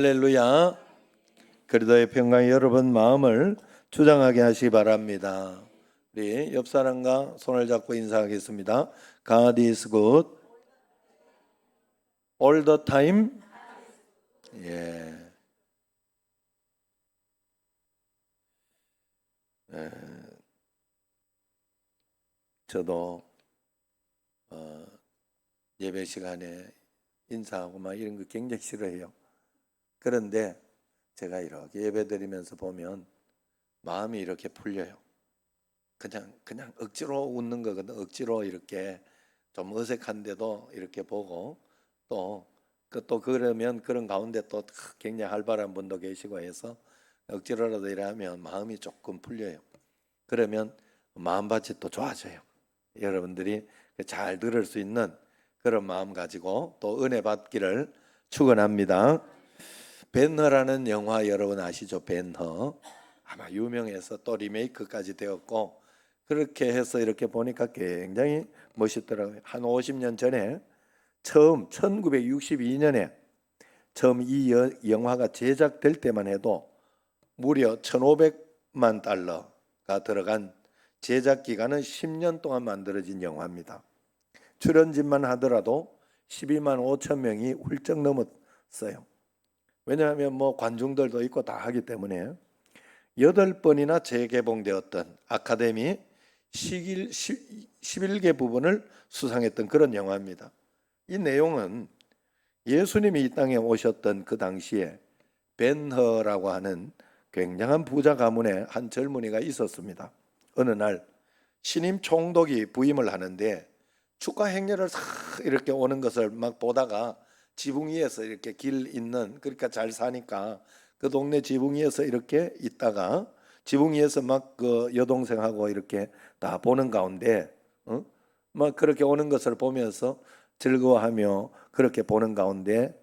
할렐루야. 그리스도의 평강이 여러분 마음을 주장하게 하시기 바랍니다. 우리 옆 사람과 손을 잡고 인사하겠습니다. God is good all the time. 예. 저도 예배 시간에 인사하고 막 이런 거 굉장히 싫어해요. 그런데 제가 이렇게 예배 드리면서 보면 마음이 이렇게 풀려요. 그냥 억지로 웃는 거거든. 억지로 이렇게 좀 어색한데도 이렇게 보고 또 그러면 그런 가운데 또 굉장히 활발한 분도 계시고 해서 억지로라도 이러면 마음이 조금 풀려요. 그러면 마음밭이 또 좋아져요. 여러분들이 잘 들을 수 있는 그런 마음 가지고 또 은혜 받기를 축원합니다. 벤허라는 영화 여러분 아시죠? 벤허 아마 유명해서 또 리메이크까지 되었고 그렇게 해서 이렇게 보니까 굉장히 멋있더라고요. 한 50년 전에 처음 1962년에 처음 이 영화가 제작될 때만 해도 무려 1,500만 달러가 들어간 제작 기간은 10년 동안 만들어진 영화입니다. 출연진만 하더라도 12만 5천 명이 훌쩍 넘었어요. 왜냐하면 뭐 관중들도 있고 다 하기 때문에 8번이나 재개봉되었던 아카데미 11개 부분을 수상했던 그런 영화입니다. 이 내용은 예수님이 이 땅에 오셨던 그 당시에 벤허라고 하는 굉장한 부자 가문의 한 젊은이가 있었습니다. 어느 날 신임 총독이 부임을 하는데 축가 행렬을 이렇게 오는 것을 막 보다가 지붕 위에서 이렇게 길 있는 그러니까 잘 사니까 그 동네 지붕 위에서 이렇게 있다가 지붕 위에서 막 그 여동생하고 이렇게 다 보는 가운데 막 그렇게 오는 것을 보면서 즐거워하며 그렇게 보는 가운데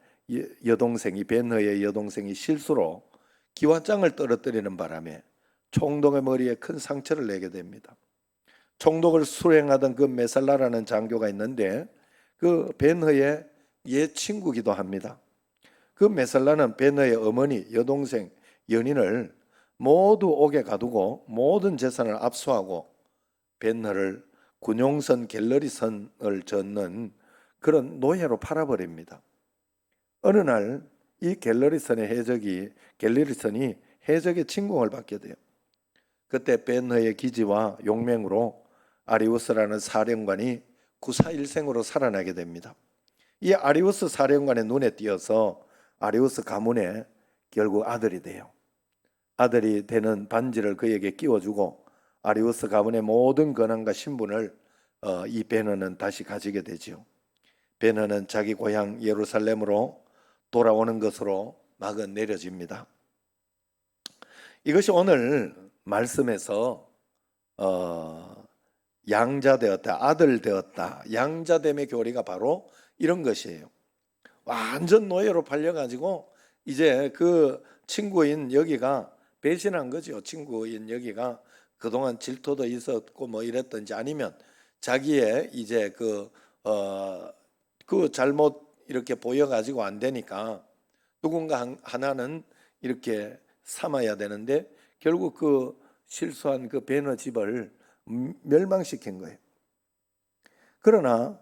여동생이 벤허의 여동생이 실수로 기와장을 떨어뜨리는 바람에 총독의 머리에 큰 상처를 내게 됩니다. 총독을 수행하던 그 메살라라는 장교가 있는데 그 벤허의 옛 친구기도 합니다. 그 메살라는 벤허의 어머니, 여동생, 연인을 모두 옥에 가두고 모든 재산을 압수하고 벤허를 군용선 갤러리선을 젓는 그런 노예로 팔아버립니다. 어느 날 이 갤러리선이 해적의 침공을 받게 돼요. 그때 벤허의 기지와 용맹으로 아리우스라는 사령관이 구사일생으로 살아나게 됩니다. 이 아리우스 사령관의 눈에 띄어서 아리우스 가문에 결국 아들이 돼요. 아들이 되는 반지를 그에게 끼워주고 아리우스 가문의 모든 권한과 신분을 이 벤허는 다시 가지게 되지요. 벤허는 자기 고향 예루살렘으로 돌아오는 것으로 막은 내려집니다. 이것이 오늘 말씀에서 양자 되었다, 아들 되었다, 양자됨의 교리가 바로 이런 것이에요. 완전 노예로 팔려가지고 이제 그 친구인 여기가 배신한 거죠. 친구인 여기가 그동안 질투도 있었고 뭐 이랬던지 아니면 자기의 이제 그 잘못 이렇게 보여가지고 안 되니까 누군가 하나는 이렇게 삼아야 되는데 결국 그 실수한 그 벤허 집을 멸망시킨 거예요. 그러나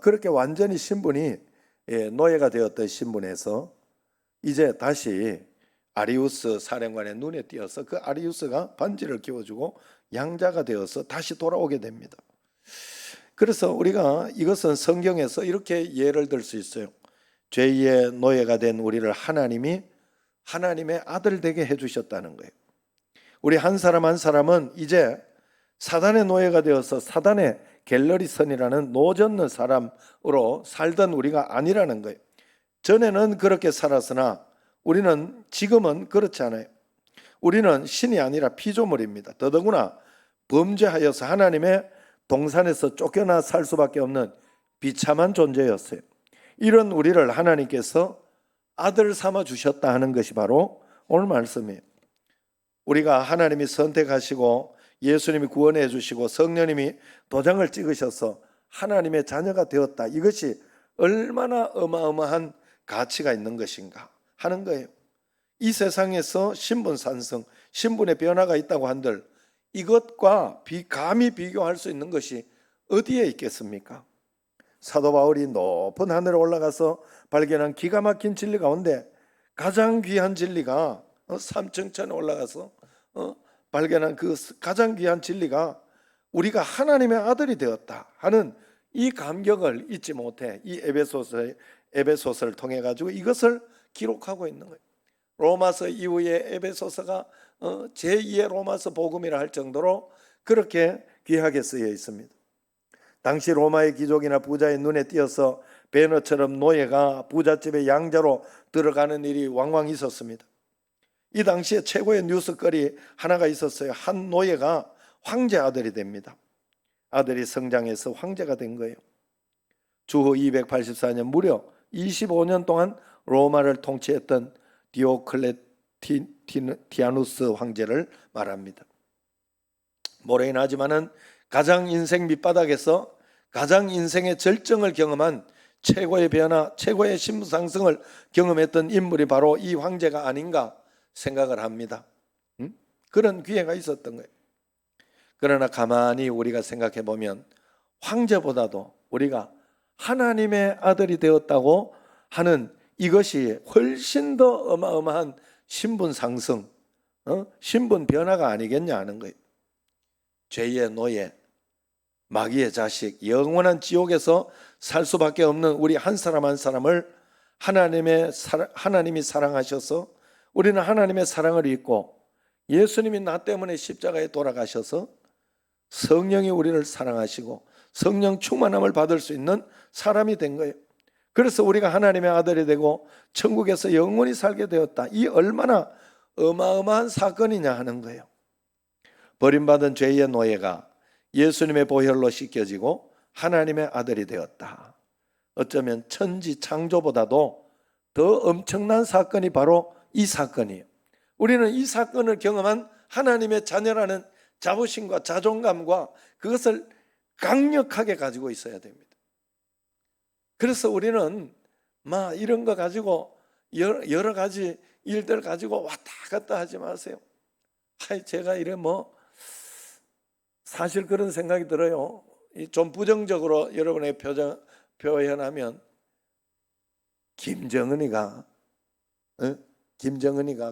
그렇게 완전히 신분이 노예가 되었던 신분에서 이제 다시 아리우스 사령관의 눈에 띄어서 그 아리우스가 반지를 끼워주고 양자가 되어서 다시 돌아오게 됩니다. 그래서 우리가 이것은 성경에서 이렇게 예를 들 수 있어요. 죄의 노예가 된 우리를 하나님이 하나님의 아들 되게 해주셨다는 거예요. 우리 한 사람 한 사람은 이제 사단의 노예가 되어서 사단의 갤러리선이라는 노젓는 사람으로 살던 우리가 아니라는 거예요. 전에는 그렇게 살았으나 우리는 지금은 그렇지 않아요. 우리는 신이 아니라 피조물입니다. 더더구나 범죄하여서 하나님의 동산에서 쫓겨나 살 수밖에 없는 비참한 존재였어요. 이런 우리를 하나님께서 아들 삼아 주셨다 하는 것이 바로 오늘 말씀이에요. 우리가 하나님이 선택하시고 예수님이 구원해 주시고 성령님이 도장을 찍으셔서 하나님의 자녀가 되었다. 이것이 얼마나 어마어마한 가치가 있는 것인가. 하는 거예요. 이 세상에서 신분 산성, 신분의 변화가 있다고 한들 이것과 감히 비교할 수 있는 것이 어디에 있겠습니까? 사도 바울이 높은 하늘에 올라가서 발견한 기가 막힌 진리 가운데 가장 귀한 진리가 삼층천에 올라가서 발견한 그 가장 귀한 진리가 우리가 하나님의 아들이 되었다 하는 이 감격을 잊지 못해 이 에베소서를 통해 가지고 이것을 기록하고 있는 거예요. 로마서 이후에 에베소서가 제2의 로마서 복음이라 할 정도로 그렇게 귀하게 쓰여 있습니다. 당시 로마의 귀족이나 부자의 눈에 띄어서 배너처럼 노예가 부잣집의 양자로 들어가는 일이 왕왕 있었습니다. 이 당시에 최고의 뉴스거리 하나가 있었어요. 한 노예가 황제 아들이 됩니다. 아들이 성장해서 황제가 된 거예요. 주후 284년 무려 25년 동안 로마를 통치했던 디오클레티아누스 황제를 말합니다. 모르긴 하지만은 가장 인생 밑바닥에서 가장 인생의 절정을 경험한 최고의 변화, 최고의 신분 상승을 경험했던 인물이 바로 이 황제가 아닌가 생각을 합니다. 그런 기회가 있었던 거예요. 그러나 가만히 우리가 생각해 보면 황제보다도 우리가 하나님의 아들이 되었다고 하는 이것이 훨씬 더 어마어마한 신분 상승, 신분 변화가 아니겠냐 하는 거예요. 죄의 노예, 마귀의 자식, 영원한 지옥에서 살 수밖에 없는 우리 한 사람 한 사람을 하나님이 사랑하셔서 우리는 하나님의 사랑을 잊고 예수님이 나 때문에 십자가에 돌아가셔서 성령이 우리를 사랑하시고 성령 충만함을 받을 수 있는 사람이 된 거예요. 그래서 우리가 하나님의 아들이 되고 천국에서 영원히 살게 되었다. 이 얼마나 어마어마한 사건이냐 하는 거예요. 버림받은 죄의 노예가 예수님의 보혈로 씻겨지고 하나님의 아들이 되었다. 어쩌면 천지 창조보다도 더 엄청난 사건이 바로 이 사건이에요. 우리는 이 사건을 경험한 하나님의 자녀라는 자부심과 자존감과 그것을 강력하게 가지고 있어야 됩니다. 그래서 우리는 막 이런 거 가지고 여러 가지 일들 가지고 왔다 갔다 하지 마세요. 제가 이래 사실 그런 생각이 들어요. 좀 부정적으로 여러분의 표현하면 김정은이가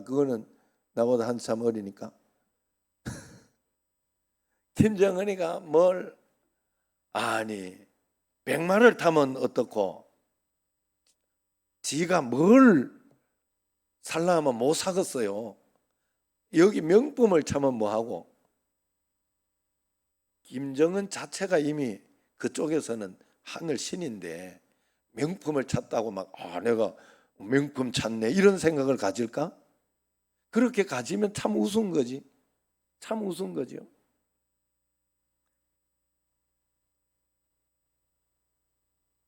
그거는 나보다 한참 어리니까 김정은이가 백마를 타면 어떻고 지가 뭘 살라 하면 못 사겠어요. 여기 명품을 차면 뭐하고. 김정은 자체가 이미 그쪽에서는 하늘 신인데 명품을 찾다고 내가 명품 찾네 이런 생각을 가질까? 그렇게 가지면 참 우스운 거지. 참 우스운 거죠.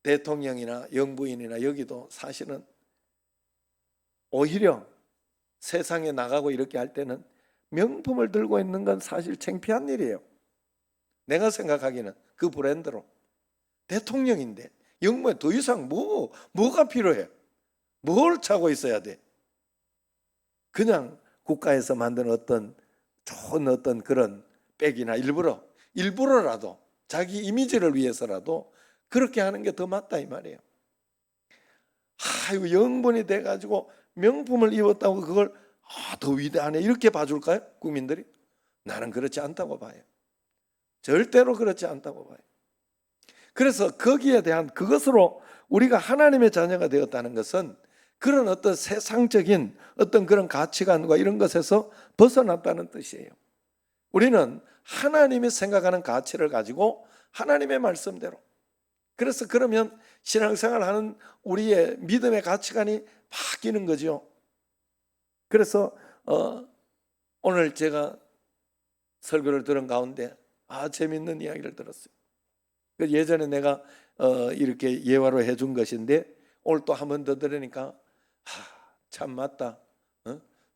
대통령이나 영부인이나 여기도 사실은 오히려 세상에 나가고 이렇게 할 때는 명품을 들고 있는 건 사실 창피한 일이에요. 내가 생각하기는 그 브랜드로. 대통령인데 영부인 더 이상 뭐가 필요해? 뭘 차고 있어야 돼? 그냥 국가에서 만든 좋은 그런 백이나 일부러라도 자기 이미지를 위해서라도 그렇게 하는 게 더 맞다 이 말이에요. 영분이 돼가지고 명품을 입었다고 그걸 더 위대하네 이렇게 봐줄까요? 국민들이? 나는 그렇지 않다고 봐요. 절대로 그렇지 않다고 봐요. 그래서 거기에 대한 그것으로 우리가 하나님의 자녀가 되었다는 것은 그런 어떤 세상적인 어떤 그런 가치관과 이런 것에서 벗어났다는 뜻이에요. 우리는 하나님이 생각하는 가치를 가지고 하나님의 말씀대로. 그래서 그러면 신앙생활하는 우리의 믿음의 가치관이 바뀌는 거죠. 그래서 오늘 제가 설교를 들은 가운데 재밌는 이야기를 들었어요. 예전에 내가 이렇게 예화로 해준 것인데 오늘 또 한 번 더 들으니까 참 맞다.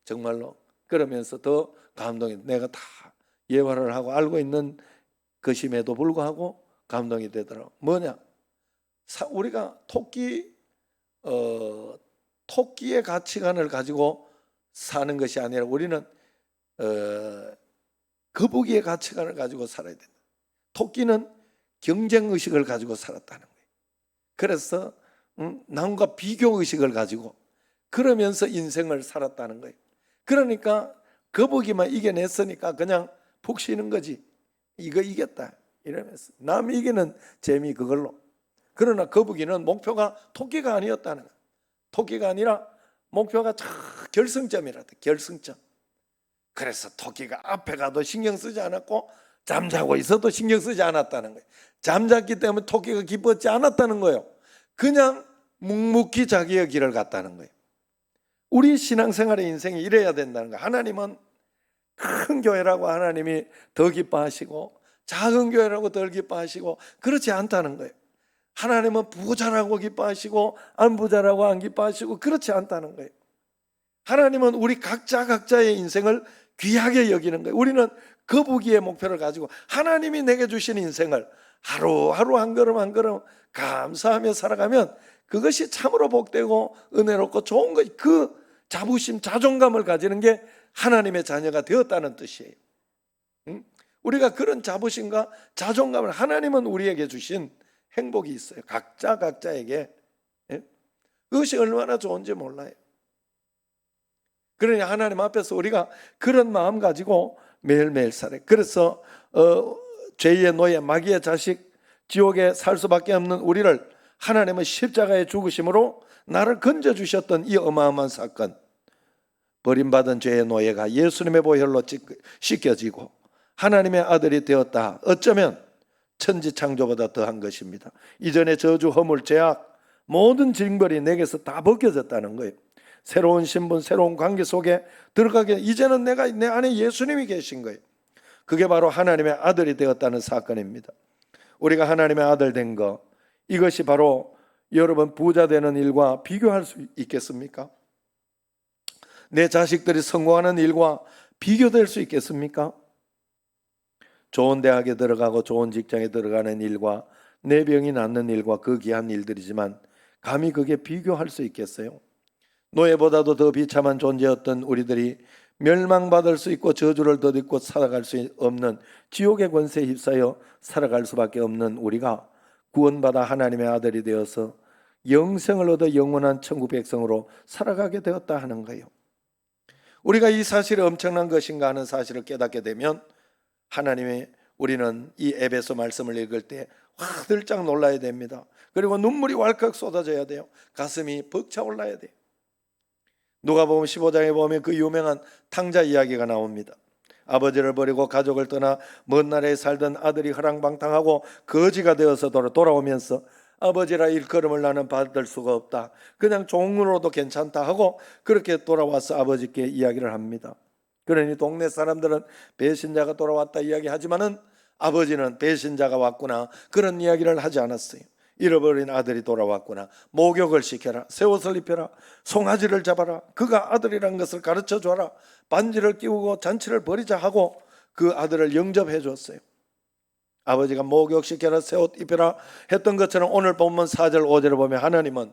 정말로 그러면서 더 감동이. 내가 다 예화를 하고 알고 있는 것임에도 불구하고 감동이 되더라고. 뭐냐? 우리가 토끼 토끼의 가치관을 가지고 사는 것이 아니라 우리는 거북이의 가치관을 가지고 살아야 된다. 토끼는 경쟁 의식을 가지고 살았다는 거예요. 그래서 남과 비교 의식을 가지고 그러면서 인생을 살았다는 거예요. 그러니까 거북이만 이겨냈으니까 그냥 푹 쉬는 거지. 이거 이겼다 이러면서 남 이기는 재미 그걸로. 그러나 거북이는 목표가 토끼가 아니었다는 거예요. 토끼가 아니라 목표가 결승점이라다. 결승점. 그래서 토끼가 앞에 가도 신경 쓰지 않았고 잠자고 있어도 신경 쓰지 않았다는 거예요. 잠잤기 때문에 토끼가 기뻤지 않았다는 거예요. 그냥 묵묵히 자기의 길을 갔다는 거예요. 우리 신앙생활의 인생이 이래야 된다는 거예요. 하나님은 큰 교회라고 하나님이 더 기뻐하시고 작은 교회라고 덜 기뻐하시고 그렇지 않다는 거예요. 하나님은 부자라고 기뻐하시고 안 부자라고 안 기뻐하시고 그렇지 않다는 거예요. 하나님은 우리 각자의 인생을 귀하게 여기는 거예요. 우리는 거북이의 목표를 가지고 하나님이 내게 주신 인생을 하루하루 한 걸음 한 걸음 감사하며 살아가면 그것이 참으로 복되고 은혜롭고 좋은 것. 그 자부심, 자존감을 가지는 게 하나님의 자녀가 되었다는 뜻이에요. 우리가 그런 자부심과 자존감을, 하나님은 우리에게 주신 행복이 있어요. 각자에게. 그것이 얼마나 좋은지 몰라요. 그러니 하나님 앞에서 우리가 그런 마음 가지고 매일매일 살아요. 그래서 죄의 노예, 마귀의 자식, 지옥에 살 수밖에 없는 우리를 하나님은 십자가의 죽으심으로 나를 건져주셨던 이 어마어마한 사건, 버림받은 죄의 노예가 예수님의 보혈로 씻겨지고 하나님의 아들이 되었다. 어쩌면 천지창조보다 더한 것입니다. 이전의 저주, 허물, 죄악, 모든 징벌이 내게서 다 벗겨졌다는 거예요. 새로운 신분, 새로운 관계 속에 들어가게, 이제는 내가 내 안에 예수님이 계신 거예요. 그게 바로 하나님의 아들이 되었다는 사건입니다. 우리가 하나님의 아들 된 거, 이것이 바로 여러분 부자 되는 일과 비교할 수 있겠습니까? 내 자식들이 성공하는 일과 비교될 수 있겠습니까? 좋은 대학에 들어가고 좋은 직장에 들어가는 일과 내 병이 낫는 일과 그 귀한 일들이지만 감히 그게 비교할 수 있겠어요? 노예보다도 더 비참한 존재였던 우리들이 멸망받을 수 있고 저주를 덧입고 살아갈 수 없는 지옥의 권세에 휩싸여 살아갈 수밖에 없는 우리가 구원받아 하나님의 아들이 되어서 영생을 얻어 영원한 천국 백성으로 살아가게 되었다 하는 거예요. 우리가 이 사실이 엄청난 것인가 하는 사실을 깨닫게 되면 하나님의, 우리는 이 에베소 말씀을 읽을 때 화들짝 놀라야 됩니다. 그리고 눈물이 왈칵 쏟아져야 돼요. 가슴이 벅차올라야 돼요. 누가복음 15장에 보면 그 유명한 탕자 이야기가 나옵니다. 아버지를 버리고 가족을 떠나 먼 나라에 살던 아들이 허랑방탕하고 거지가 되어서 돌아오면서 아버지라 일컬음을 나는 받을 수가 없다, 그냥 종으로도 괜찮다 하고 그렇게 돌아와서 아버지께 이야기를 합니다. 그러니 동네 사람들은 배신자가 돌아왔다 이야기하지만은 아버지는 배신자가 왔구나 그런 이야기를 하지 않았어요. 잃어버린 아들이 돌아왔구나, 목욕을 시켜라, 새 옷을 입혀라, 송아지를 잡아라, 그가 아들이란 것을 가르쳐 줘라, 반지를 끼우고 잔치를 벌이자 하고 그 아들을 영접해 줬어요. 아버지가 목욕시켜라, 새 옷 입혀라 했던 것처럼 오늘 본문 4절 5절을 보면 하나님은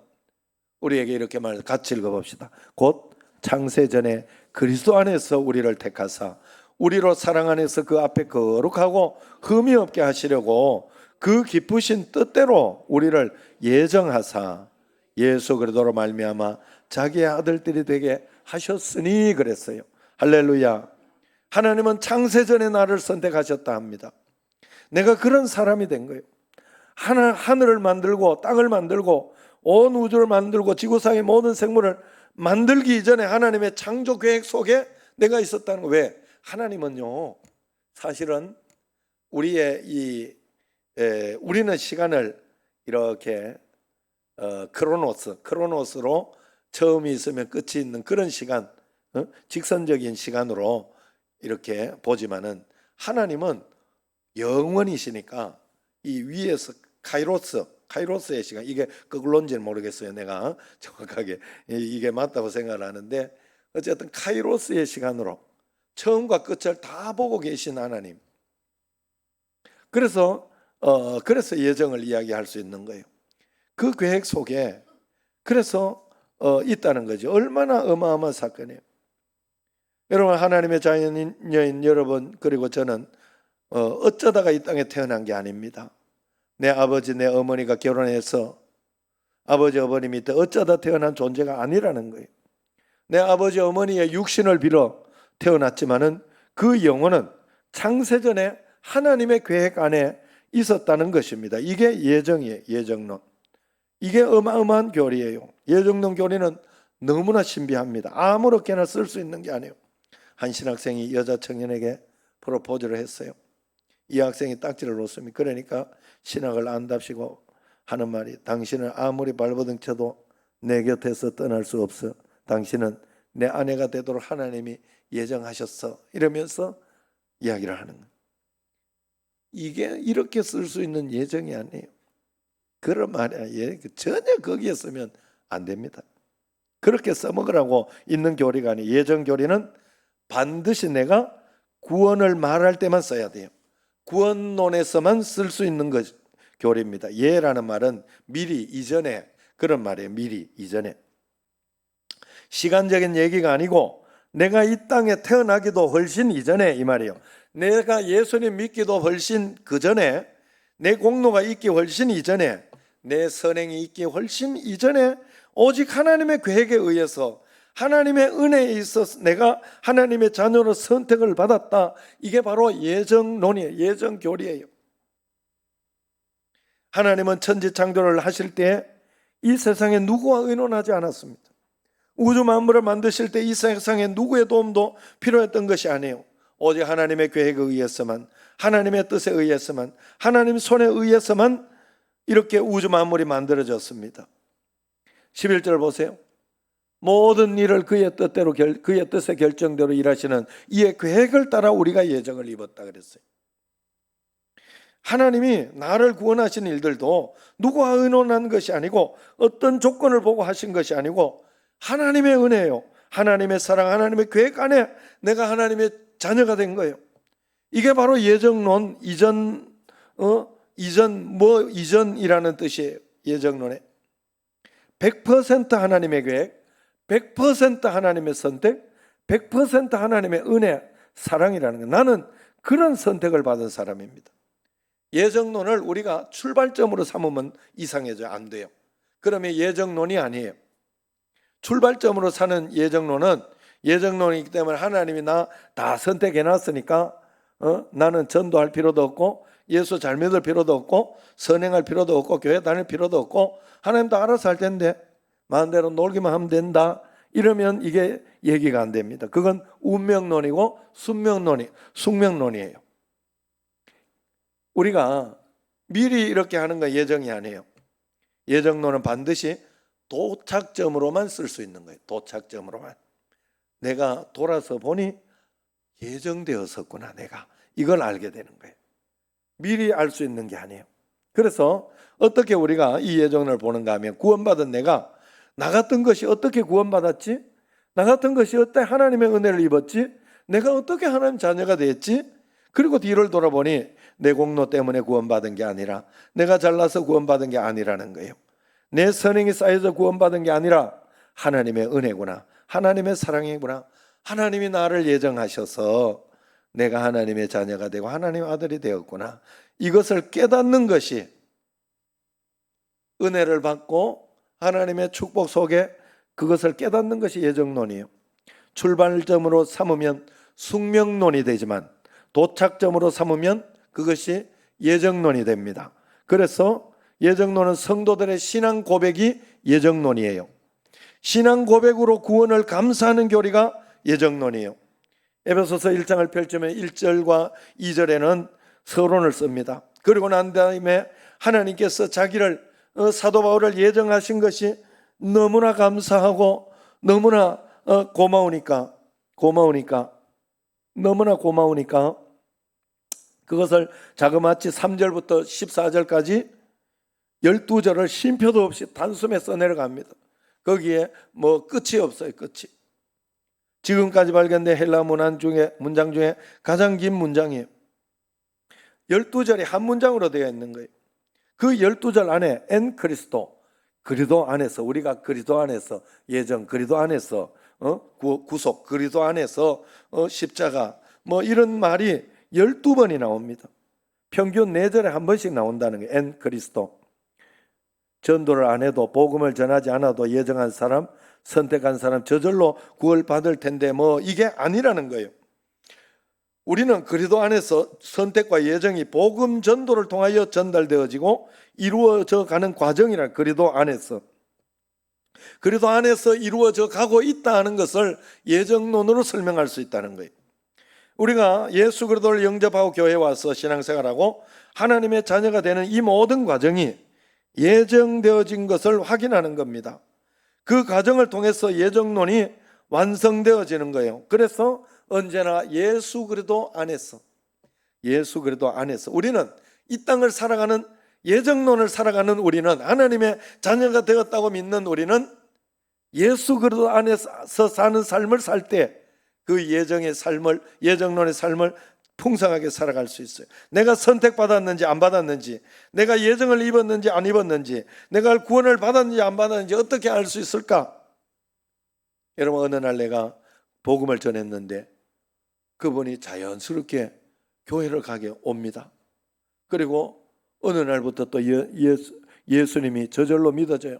우리에게 이렇게 말해요. 같이 읽어봅시다. 곧 창세전에 그리스도 안에서 우리를 택하사 우리로 사랑 안에서 그 앞에 거룩하고 흠이 없게 하시려고 그 기쁘신 뜻대로 우리를 예정하사 예수 그리스도로 말미암아 자기의 아들들이 되게 하셨으니 그랬어요. 할렐루야. 하나님은 창세전에 나를 선택하셨다 합니다. 내가 그런 사람이 된 거예요. 하늘을 만들고 땅을 만들고 온 우주를 만들고 지구상의 모든 생물을 만들기 이전에 하나님의 창조 계획 속에 내가 있었다는 거예요. 왜? 하나님은요, 사실은 우리는 시간을 이렇게 크로노스로 처음이 있으면 끝이 있는 그런 시간, 직선적인 시간으로 이렇게 보지만은 하나님은 영원이시니까 이 위에서 카이로스의 시간, 이게 그걸로인지는 모르겠어요. 내가 정확하게 이게 맞다고 생각을 하는데 어쨌든 카이로스의 시간으로 처음과 끝을 다 보고 계신 하나님. 그래서 예정을 이야기할 수 있는 거예요. 그 계획 속에, 그래서 있다는 거죠. 얼마나 어마어마한 사건이에요. 여러분, 하나님의 자녀인 여러분 그리고 저는 어쩌다가 이 땅에 태어난 게 아닙니다. 내 아버지 내 어머니가 결혼해서 아버지 어머니 밑에 어쩌다 태어난 존재가 아니라는 거예요. 내 아버지 어머니의 육신을 빌어 태어났지만은 그 영혼은 창세전에 하나님의 계획 안에 있었다는 것입니다. 이게 예정이에요. 예정론. 이게 어마어마한 교리예요. 예정론 교리는 너무나 신비합니다. 아무렇게나 쓸 수 있는 게 아니에요. 한 신학생이 여자 청년에게 프로포즈를 했어요. 이 학생이 딱지를 놓습니다. 그러니까 신학을 안답시고 하는 말이, 당신은 아무리 발버둥 쳐도 내 곁에서 떠날 수 없어. 당신은 내 아내가 되도록 하나님이 예정하셨어. 이러면서 이야기를 하는 거예요. 이게 이렇게 쓸 수 있는 예정이 아니에요. 그런 말이야. 전혀 거기에 쓰면 안 됩니다. 그렇게 써먹으라고 있는 교리가 아니에요. 예정 교리는 반드시 내가 구원을 말할 때만 써야 돼요. 구원론에서만 쓸 수 있는 것 교리입니다. 예라는 말은 미리 이전에 그런 말이에요. 미리 이전에. 시간적인 얘기가 아니고 내가 이 땅에 태어나기도 훨씬 이전에 이 말이에요. 내가 예수님 믿기도 훨씬 그 전에, 내 공로가 있기 훨씬 이전에, 내 선행이 있기 훨씬 이전에 오직 하나님의 계획에 의해서 하나님의 은혜에 있어서 내가 하나님의 자녀로 선택을 받았다. 이게 바로 예정론이에요. 예정교리예요. 하나님은 천지 창조를 하실 때 이 세상에 누구와 의논하지 않았습니다. 우주 만물을 만드실 때 이 세상에 누구의 도움도 필요했던 것이 아니에요. 오직 하나님의 계획에 의해서만, 하나님의 뜻에 의해서만, 하나님 손에 의해서만 이렇게 우주 만물이 만들어졌습니다. 11절 보세요. 모든 일을 그의 뜻대로 그의 뜻의 결정대로 일하시는 이의 계획을 따라 우리가 예정을 입었다 그랬어요. 하나님이 나를 구원하신 일들도 누구와 의논한 것이 아니고 어떤 조건을 보고 하신 것이 아니고 하나님의 은혜예요. 하나님의 사랑, 하나님의 계획 안에 내가 하나님의 자녀가 된 거예요. 이게 바로 예정론 이전이라는 뜻이에요. 예정론에 100% 하나님의 계획, 100% 하나님의 선택, 100% 하나님의 은혜, 사랑이라는 거. 나는 그런 선택을 받은 사람입니다. 예정론을 우리가 출발점으로 삼으면 이상해져요. 안 돼요. 그러면 예정론이 아니에요. 출발점으로 사는 예정론은 예정론이기 때문에 하나님이 나 다 선택해놨으니까 나는 전도할 필요도 없고 예수 잘 믿을 필요도 없고 선행할 필요도 없고 교회 다닐 필요도 없고 하나님 다 알아서 할 텐데 마음대로 놀기만 하면 된다. 이러면 이게 얘기가 안 됩니다. 그건 운명론이고 숙명론이에요. 우리가 미리 이렇게 하는 건 예정이 아니에요. 예정론은 반드시 도착점으로만 쓸 수 있는 거예요. 도착점으로만. 내가 돌아서 보니 예정되었었구나. 내가 이걸 알게 되는 거예요. 미리 알 수 있는 게 아니에요. 그래서 어떻게 우리가 이 예정을 보는가 하면 구원받은 내가 나 같은 것이 어떻게 구원받았지? 나 같은 것이 어때 하나님의 은혜를 입었지? 내가 어떻게 하나님 자녀가 됐지? 그리고 뒤를 돌아보니 내 공로 때문에 구원받은 게 아니라 내가 잘나서 구원받은 게 아니라는 거예요. 내 선행이 쌓여서 구원받은 게 아니라 하나님의 은혜구나. 하나님의 사랑이구나. 하나님이 나를 예정하셔서 내가 하나님의 자녀가 되고 하나님의 아들이 되었구나. 이것을 깨닫는 것이 은혜를 받고 하나님의 축복 속에 그것을 깨닫는 것이 예정론이에요. 출발점으로 삼으면 숙명론이 되지만 도착점으로 삼으면 그것이 예정론이 됩니다. 그래서 예정론은 성도들의 신앙 고백이 예정론이에요. 신앙 고백으로 구원을 감사하는 교리가 예정론이에요. 에베소서 1장을 펼치면 1절과 2절에는 서론을 씁니다. 그리고 난 다음에 하나님께서 자기를 사도 바울을 예정하신 것이 너무나 감사하고 너무나 고마우니까 그것을 자그마치 3절부터 14절까지 12절을 쉼표도 없이 단숨에 써내려갑니다. 거기에 뭐 끝이 없어요. 끝이. 지금까지 발견된 헬라 문장 중에 가장 긴 문장이에요. 12절이 한 문장으로 되어 있는 거예요. 그 12절 안에 엔 크리스토, 그리스도 안에서, 우리가 그리스도 안에서 예정, 그리스도 안에서 구속, 그리스도 안에서 십자가, 뭐 이런 말이 12번이 나옵니다. 평균 4절에 한 번씩 나온다는 게 엔 그리스도. 전도를 안 해도, 복음을 전하지 않아도 예정한 사람, 선택한 사람 저절로 구원 받을 텐데 뭐 이게 아니라는 거예요. 우리는 그리스도 안에서 선택과 예정이 복음 전도를 통하여 전달되어지고 이루어져 가는 과정이라. 그리스도 안에서 이루어져 가고 있다는 것을 예정론으로 설명할 수 있다는 거예요. 우리가 예수 그리스도를 영접하고 교회에 와서 신앙생활하고 하나님의 자녀가 되는 이 모든 과정이 예정되어진 것을 확인하는 겁니다. 그 과정을 통해서 예정론이 완성되어지는 거예요. 그래서 언제나 예수 그리스도 안에서 우리는 이 땅을 살아가는, 예정론을 살아가는 우리는, 하나님의 자녀가 되었다고 믿는 우리는 예수 그리스도 안에서 사는 삶을 살 때 그 예정론의 삶을 풍성하게 살아갈 수 있어요. 내가 선택받았는지 안 받았는지, 내가 예정을 입었는지 안 입었는지, 내가 구원을 받았는지 안 받았는지 어떻게 알 수 있을까? 여러분, 어느 날 내가 복음을 전했는데 그분이 자연스럽게 교회를 가게 옵니다. 그리고 어느 날부터 또 예수님이 저절로 믿어져요.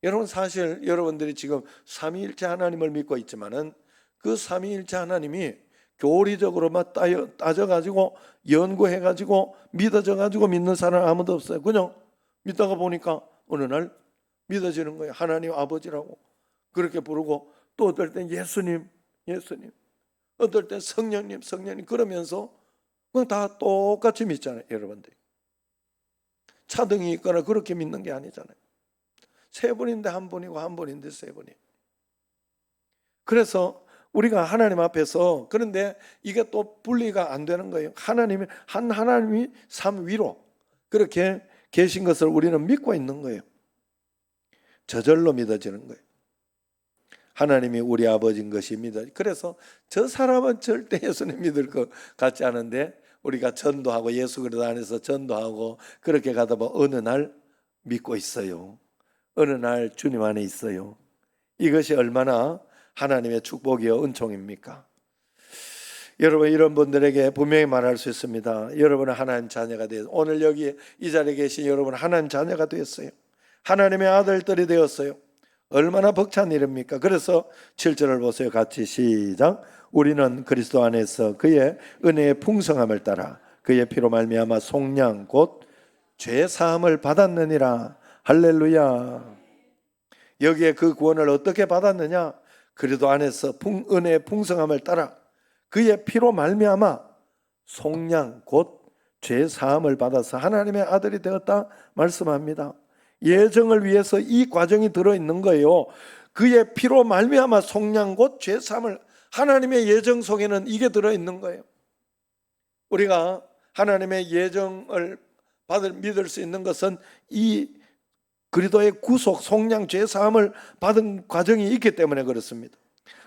여러분, 사실 여러분들이 지금 삼위일체 하나님을 믿고 있지만은 그 삼위일체 하나님이 교리적으로만 따져가지고 연구해가지고 믿어져가지고 믿는 사람 아무도 없어요. 그냥 믿다가 보니까 어느 날 믿어지는 거예요. 하나님 아버지라고 그렇게 부르고, 또 어떨 땐 예수님, 어떨 땐 성령님 그러면서 그냥 다 똑같이 믿잖아요. 여러분들이 차등이 있거나 그렇게 믿는 게 아니잖아요. 세 분인데 한 분이고 한 분인데 세 분이. 그래서 우리가 하나님 앞에서, 그런데 이게 또 분리가 안 되는 거예요. 하나님이 삼위로 그렇게 계신 것을 우리는 믿고 있는 거예요. 저절로 믿어지는 거예요. 하나님이 우리 아버지인 것이 믿어지. 그래서 저 사람은 절대 예수님 믿을 것 같지 않은데 우리가 전도하고 예수 그리스도 안에서 전도하고 그렇게 가다 보면 어느 날 믿고 있어요. 어느 날 주님 안에 있어요. 이것이 얼마나 하나님의 축복이요 은총입니까? 여러분, 이런 분들에게 분명히 말할 수 있습니다. 여러분은 하나님 자녀가 되었어요. 오늘 여기 이 자리에 계신 여러분은 하나님 자녀가 되었어요. 하나님의 아들들이 되었어요. 얼마나 벅찬 일입니까? 그래서 7절을 보세요. 같이 시작. 우리는 그리스도 안에서 그의 은혜의 풍성함을 따라 그의 피로 말미암아 속량 곧 죄 사함을 받았느니라. 할렐루야. 여기에 그 구원을 어떻게 받았느냐? 그리스도 안에서 은혜의 풍성함을 따라 그의 피로 말미암아 속량 곧 죄 사함을 받아서 하나님의 아들이 되었다 말씀합니다. 예정을 위해서 이 과정이 들어있는 거예요. 그의 피로 말미암아 속량 곧 죄 사함을, 하나님의 예정 속에는 이게 들어있는 거예요. 우리가 하나님의 예정을 믿을 수 있는 것은 이 그리스도의 구속, 속량, 죄 사함을 받은 과정이 있기 때문에 그렇습니다.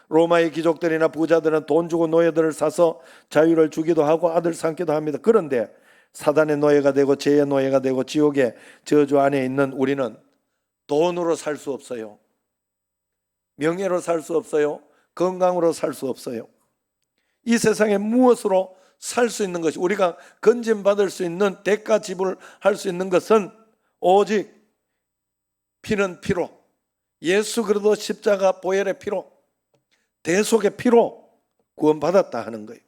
로마의 귀족들이나 부자들은 돈 주고 노예들을 사서 자유를 주기도 하고 아들 삼기도 합니다. 그런데 사단의 노예가 되고 죄의 노예가 되고 지옥의 저주 안에 있는 우리는 돈으로 살 수 없어요. 명예로 살 수 없어요. 건강으로 살 수 없어요. 이 세상에 무엇으로 살 수 있는 것이, 우리가 건진받을 수 있는 대가 지불할 수 있는 것은 오직 피는 피로, 예수 그리스도 십자가 보혈의 피로, 대속의 피로 구원받았다 하는 거예요.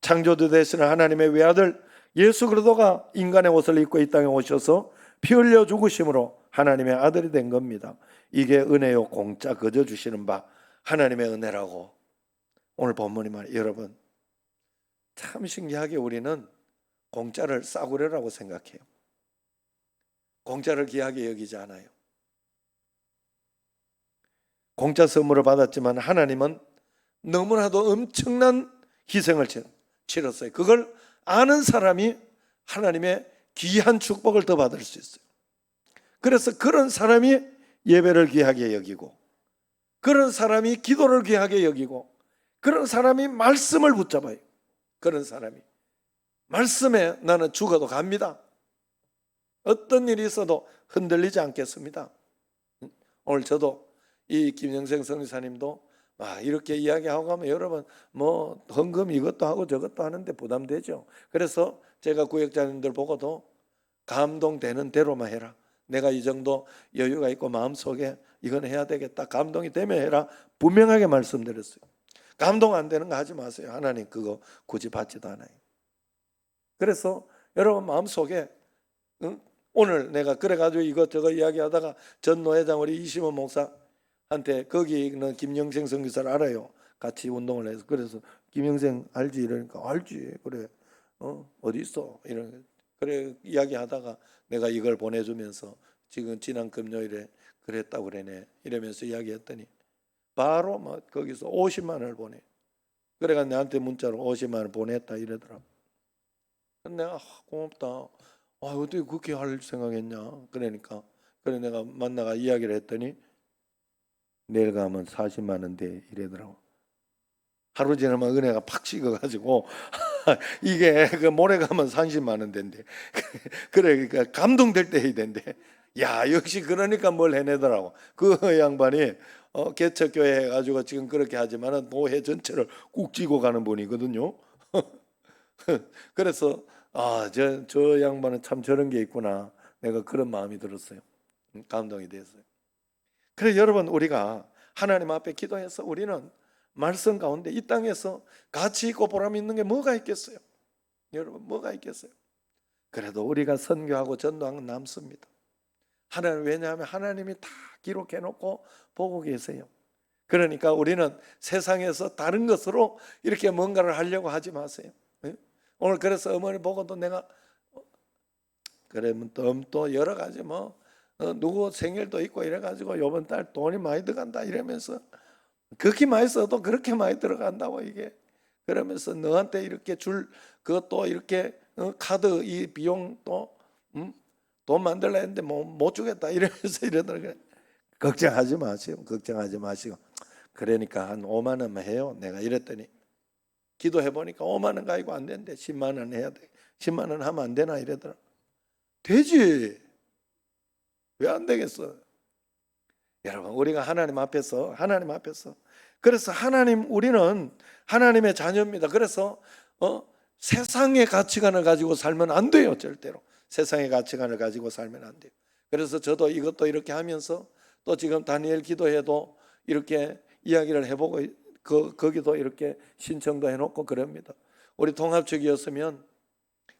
창조주 되시는 하나님의 외아들 예수 그리스도가 인간의 옷을 입고 이 땅에 오셔서 피 흘려 죽으심으로 하나님의 아들이 된 겁니다. 이게 은혜요, 공짜 거저 주시는 바 하나님의 은혜라고 오늘 본문이 말이에요. 여러분, 참 신기하게 우리는 공짜를 싸구려라고 생각해요. 공짜를 귀하게 여기지 않아요. 공짜 선물을 받았지만 하나님은 너무나도 엄청난 희생을 치렀어요. 그걸 아는 사람이 하나님의 귀한 축복을 더 받을 수 있어요. 그래서 그런 사람이 예배를 귀하게 여기고, 그런 사람이 기도를 귀하게 여기고, 그런 사람이 말씀을 붙잡아요. 그런 사람이 말씀에 나는 죽어도 갑니다. 어떤 일이 있어도 흔들리지 않겠습니다. 오늘 저도 이 김영생 선교사님도 이렇게 이야기하고 가면 여러분 뭐 헌금 이것도 하고 저것도 하는데 부담되죠. 그래서 제가 구역자님들 보고도 감동되는 대로만 해라. 내가 이 정도 여유가 있고 마음속에 이건 해야 되겠다. 감동이 되면 해라. 분명하게 말씀드렸어요. 감동 안 되는 거 하지 마세요. 하나님 그거 굳이 받지도 않아요. 그래서 여러분 마음속에 오늘 내가 그래가지고 이것저것 이야기하다가 전 노회장 우리 이시몬 목사한테 거기는 김영생 선교사를 알아요. 같이 운동을 해서. 그래서 김영생 알지? 이러니까 알지. 그래. 어디 있어? 이런 그래 이야기하다가 내가 이걸 보내주면서 지금 지난 금요일에 그랬다고 그러네 이러면서 이야기했더니 바로 막 거기서 50만 원을 보내. 그래가 나한테 문자로 50만 원을 보냈다 이러더라고. 내가 고맙다. 어떻게 그렇게 할 생각했냐? 그러니까 그래 내가 만나가 이야기를 했더니 내일 가면 40만 원 돼 이러더라고. 하루 지나면 은혜가 팍 식어가지고 이게 그 모레 가면 30만 원 된대. 그래 그러니까 감동될 때 해야 된대. 야 역시 그러니까 뭘 해내더라고. 그 양반이 개척교회 해가지고 지금 그렇게 하지만은 노회 전체를 꾹 쥐고 가는 분이거든요. 그래서 저 양반은 참 저런 게 있구나. 내가 그런 마음이 들었어요. 감동이 됐어요. 그래 여러분 우리가 하나님 앞에 기도해서 우리는 말씀 가운데 이 땅에서 가치 있고 보람 있는 게 뭐가 있겠어요? 여러분 뭐가 있겠어요? 그래도 우리가 선교하고 전도하는 건 남습니다. 왜냐하면 하나님이 다 기록해 놓고 보고 계세요. 그러니까 우리는 세상에서 다른 것으로 이렇게 뭔가를 하려고 하지 마세요. 오늘 그래서 어머니 보고도 내가 그러면 또 여러 가지 누구 생일도 있고 이래가지고 이번 달 돈이 많이 들어간다 이러면서 그렇게 많이 써도 그렇게 많이 들어간다고 이게 그러면서 너한테 이렇게 줄 그것도 이렇게 카드 이 비용 또 돈 만들려 했는데 못 주겠다 이러면서 이러더라고요. 걱정하지 마세요. 걱정하지 마시고 그러니까 한 5만 원만 해요. 내가 이랬더니 기도해 보니까 5만 원 가지고 안 되는데 10만 원 해야 돼. 10만 원 하면 안 되나 이러더라. 되지. 왜 안 되겠어? 여러분 우리가 하나님 앞에서 그래서 우리는 하나님의 자녀입니다. 그래서 세상의 가치관을 가지고 살면 안 돼요. 절대로 세상의 가치관을 가지고 살면 안 돼요. 그래서 저도 이것도 이렇게 하면서 또 지금 다니엘 기도해도 이렇게 이야기를 해보고 거기도 이렇게 신청도 해놓고 그럽니다. 우리 통합측이었으면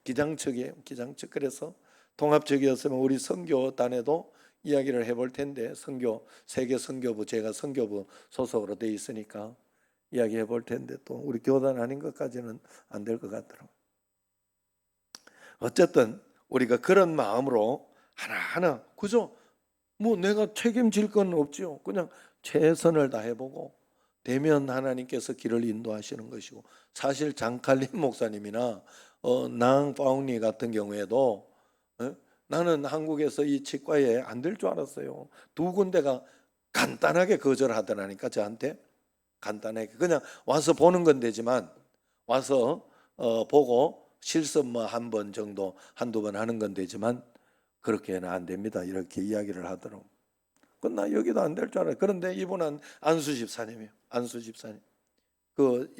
기장측이에요. 기장측. 그래서 통합측이었으면 우리 선교단에도 이야기를 해볼 텐데 세계 선교부 제가 선교부 소속으로 돼 있으니까 이야기해 볼 텐데 또 우리 교단 아닌 것까지는 안 될 것 같더라고요. 어쨌든 우리가 그런 마음으로 하나하나 그죠? 내가 책임질 건 없죠. 그냥 최선을 다해보고 되면 하나님께서 길을 인도하시는 것이고 사실 장칼림 목사님이나 낭 파웅리 같은 경우에도 나는 한국에서 이 치과에 안 될 줄 알았어요. 2군데가 간단하게 거절하더라니까 저한테. 간단하게 그냥 와서 보는 건 되지만 와서 보고 실습 한 번 정도 한두 번 하는 건 되지만 그렇게는 안 됩니다. 이렇게 이야기를 하더라고. 나 여기도 안 될 줄 알아요. 그런데 이분은 안수 집사님이에요. 안수 집사님.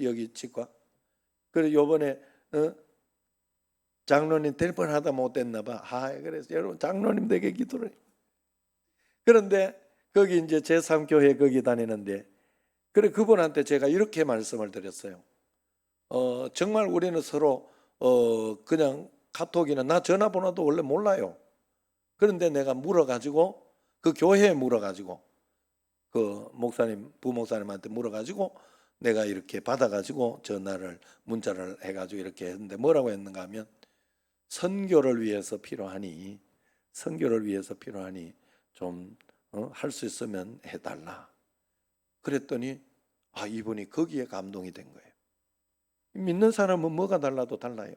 여기 치과. 그래 요번에 장로님 될 뻔하다 못 됐나 봐. 그래서 여러분 장로님 되게 기도를. 그런데 거기 이제 제3교회 거기 다니는데 그래 그분한테 제가 이렇게 말씀을 드렸어요. 정말 우리는 서로 그냥 카톡이나 나 전화번호도 원래 몰라요. 그런데 내가 물어가지고 그 교회에 물어가지고 그 목사님 부목사님한테 물어가지고 내가 이렇게 받아가지고 문자를 해가지고 이렇게 했는데 뭐라고 했는가 하면 선교를 위해서 필요하니 좀 할 수 있으면 해달라. 그랬더니 이분이 거기에 감동이 된 거예요. 믿는 사람은 뭐가 달라도 달라요.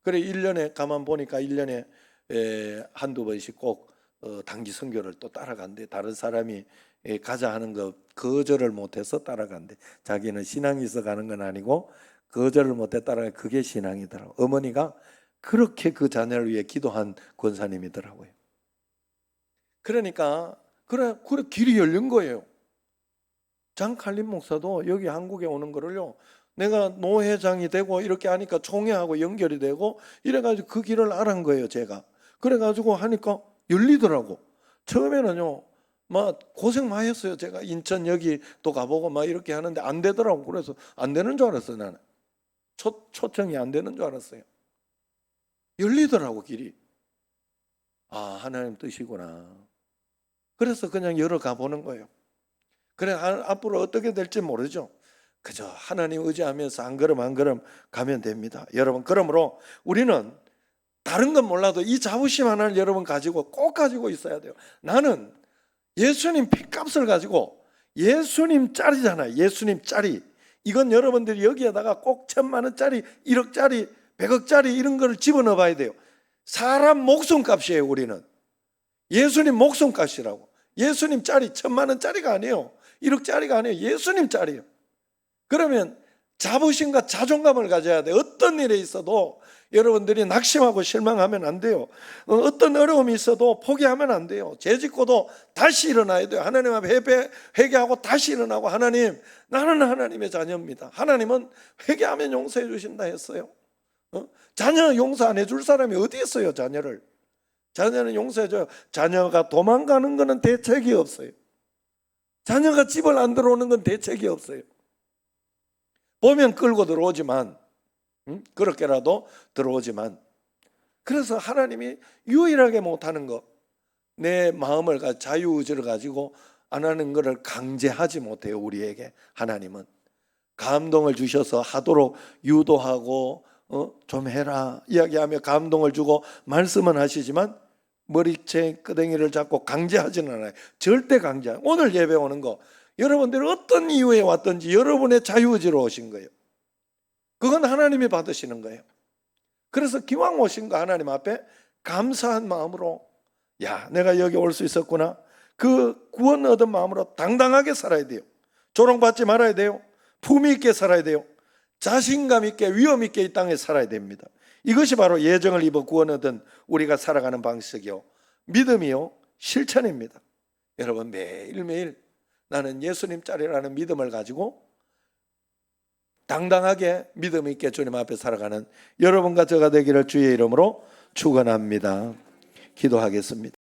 그래 1년에 가만 보니까 1년에 한두 번씩 꼭 단기 선교를 또 따라간대. 다른 사람이 가자 하는 거 거절을 못해서 따라간대. 자기는 신앙이 있어 가는 건 아니고 거절을 못해 따라가. 그게 신앙이더라고. 어머니가 그렇게 그 자녀를 위해 기도한 권사님이더라고요. 그러니까 그래 길이 열린 거예요. 장칼림 목사도 여기 한국에 오는 거를요, 내가 노회장이 되고 이렇게 하니까 총회하고 연결이 되고 이래가지고 그 길을 알은 거예요, 제가. 그래가지고 하니까 열리더라고. 처음에는요, 막 고생 많이 했어요. 제가 인천 여기 또 가보고 막 이렇게 하는데 안 되더라고. 그래서 안 되는 줄 알았어요, 나는. 초청이 안 되는 줄 알았어요. 열리더라고, 길이. 아, 하나님 뜻이구나. 그래서 그냥 열어가 보는 거예요. 그래, 앞으로 어떻게 될지 모르죠. 그저 하나님 의지하면서 한 걸음 한 걸음 가면 됩니다. 여러분, 그러므로 우리는 다른 건 몰라도 이 자부심 하나를 여러분 가지고 꼭 가지고 있어야 돼요. 나는 예수님 핏값을 가지고, 예수님 짤이잖아요. 예수님 짤이. 이건 여러분들이 여기에다가 꼭 1,000만 원짜리, 1억짜리, 100억짜리 이런 걸 집어넣어 봐야 돼요. 사람 목숨값이에요, 우리는. 예수님 목숨값이라고. 예수님 짤이 1,000만 원짜리가 아니에요. 1억짜리가 아니에요. 예수님 짤이에요. 그러면 자부심과 자존감을 가져야 돼. 어떤 일에 있어도 여러분들이 낙심하고 실망하면 안 돼요. 어떤 어려움이 있어도 포기하면 안 돼요. 죄짓고도 다시 일어나야 돼요. 하나님 앞에 회개하고 다시 일어나고, 하나님, 나는 하나님의 자녀입니다. 하나님은 회개하면 용서해 주신다 했어요. 자녀 용서 안 해줄 사람이 어디 있어요, 자녀를. 자녀는 용서해줘요. 자녀가 도망가는 것은 대책이 없어요. 자녀가 집을 안 들어오는 건 대책이 없어요. 보면 끌고 들어오지만, 그렇게라도 들어오지만, 그래서 하나님이 유일하게 못하는 거, 내 마음을 자유의지를 가지고 안 하는 것을 강제하지 못해요. 우리에게 하나님은 감동을 주셔서 하도록 유도하고 좀 해라 이야기하며 감동을 주고 말씀은 하시지만 머리채 끄댕이를 잡고 강제하지는 않아요. 절대 강제. 오늘 예배 오는 거, 여러분들이 어떤 이유에 왔든지 여러분의 자유의지로 오신 거예요. 그건 하나님이 받으시는 거예요. 그래서 기왕 오신 거 하나님 앞에 감사한 마음으로, 야, 내가 여기 올 수 있었구나. 그 구원 얻은 마음으로 당당하게 살아야 돼요. 조롱받지 말아야 돼요. 품위 있게 살아야 돼요. 자신감 있게, 위험 있게 이 땅에 살아야 됩니다. 이것이 바로 예정을 입어 구원 얻은 우리가 살아가는 방식이요, 믿음이요, 실천입니다. 여러분, 매일매일 나는 예수님 짤이라는 믿음을 가지고 당당하게 믿음 있게 주님 앞에 살아가는 여러분과 저가 되기를 주의 이름으로 축원합니다. 기도하겠습니다.